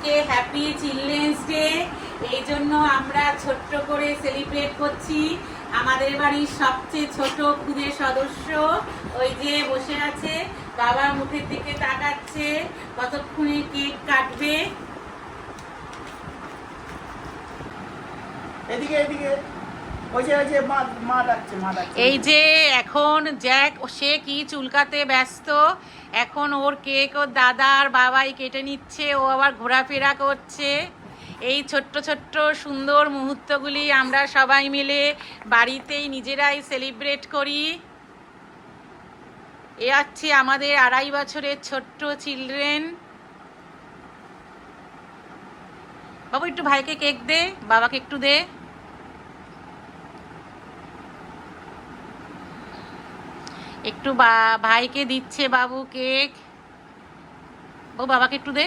আজকে happy children's day. এই জন্য আমরা ছোট্ট করে সেলিব্রেট করছি। আমাদের বাড়ির সবচেয়ে ছোট খুদে সদস্য ওই যে বসে আছে, বাবার মুখের দিকে তাকাচ্ছে, কতক্ষণে কেক কাটবে। এদিকে এদিকে ওই যে মা ডাকছে। এই যে এখন জ্যাক সে কি চুলকাতে ব্যস্ত। এখন ওর কেক ওর দাদা আর বাবাই কেটে নিচ্ছে, ও আবার ঘোরাফেরা করছে। এই ছোট্ট ছোট্ট সুন্দর মুহূর্তগুলি আমরা সবাই মিলে বাড়িতেই নিজেরাই সেলিব্রেট করি। এ হচ্ছে আমাদের 2.5 বছরের ছোট্ট চিলড্রেন। বাবু একটু ভাইকে কেক দে, বাবাকে একটু দে। একটু ভাইকে দিচ্ছে বাবু কেক। ও বাবাকে একটু দে।